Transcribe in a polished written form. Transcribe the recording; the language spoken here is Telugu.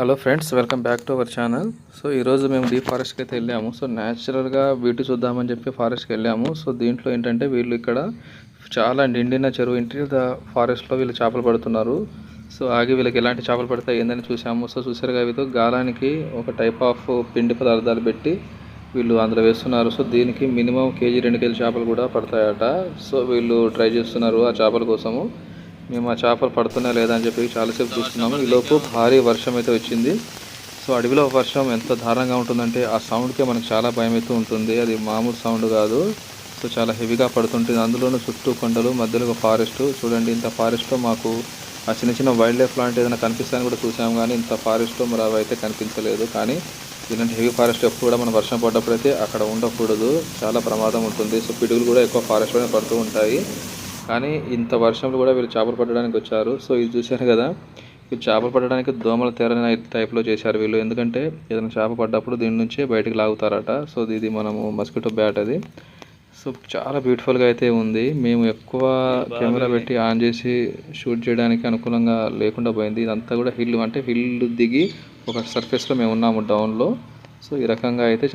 Hello friends, welcome back to our channel. So ఈరోజు మేము డీప్ ఫారెస్ట్కి అయితే వెళ్ళాము. సో న్యాచురల్గా బ్యూటీ చూద్దామని చెప్పి ఫారెస్ట్కి వెళ్ళాము. సో దీంట్లో ఏంటంటే వీళ్ళు ఇక్కడ చాలా నిండిన చెరువు ఇంటి ఫారెస్ట్లో వీళ్ళు చేపలు పడుతున్నారు. సో ఆగి వీళ్ళకి ఎలాంటి చేపలు పడతాయి ఏందని చూసాము. సో చూసారుగా వీళ్ళు గాలానికి ఒక టైప్ ఆఫ్ పిండి పదార్థాలు పెట్టి వీళ్ళు అందులో వేస్తున్నారు. సో దీనికి మినిమం కేజీ 2 కేజీ చేపలు కూడా పడతాయట. సో వీళ్ళు ట్రై చేస్తున్నారు ఆ చేపల కోసము. మేము ఆ చేపలు పడుతున్నా లేదా అని చెప్పి చాలాసేపు చూస్తున్నాము. ఈలోపు భారీ వర్షం అయితే వచ్చింది. సో అడవిలో వర్షం ఎంత దారుణంగా ఉంటుందంటే ఆ సౌండ్కే మనకు చాలా భయం అయితే ఉంటుంది. అది మామూలు సౌండ్ కాదు. సో చాలా హెవీగా పడుతుంటుంది. అందులోనూ చుట్టూ కొండలు, మధ్యలో ఒక ఫారెస్ట్. చూడండి, ఇంత ఫారెస్ట్లో మాకు ఆ చిన్న చిన్న వైల్డ్ లైఫ్ లాంటి ఏదైనా కనిపిస్తాయని కూడా చూసాము, కానీ ఇంత ఫారెస్ట్లో మరి అవి అయితే కనిపించలేదు. కానీ ఇలాంటి హెవీ ఫారెస్ట్ ఎప్పుడు కూడా మనం వర్షం పడ్డప్పుడైతే అక్కడ ఉండకూడదు, చాలా ప్రమాదం ఉంటుంది. సో పిడుగులు కూడా ఎక్కువ ఫారెస్ట్లోనే పడుతూ ఉంటాయి. కానీ ఇంత వర్షంలో కూడా వీళ్ళు చేపలు పట్టడానికి వచ్చారు. సో ఇది చూశారు కదా, వీళ్ళు చేపలు పట్టడానికి దోమల తెర టైప్లో చేశారు వీళ్ళు. ఎందుకంటే ఏదైనా చేప పడ్డప్పుడు దీని నుంచే బయటకు లాగుతారట. సో ఇది మనము మస్కిటో బ్యాట్ అది. సో చాలా బ్యూటిఫుల్గా అయితే ఉంది. మేము ఎక్కువ కెమెరా పెట్టి ఆన్ చేసి షూట్ చేయడానికి అనుకూలంగా లేకుండా పోయింది. ఇదంతా కూడా హిల్, అంటే హిల్ దిగి ఒక సర్ఫేస్లో మేము ఉన్నాము డౌన్లో. సో ఈ రకంగా అయితే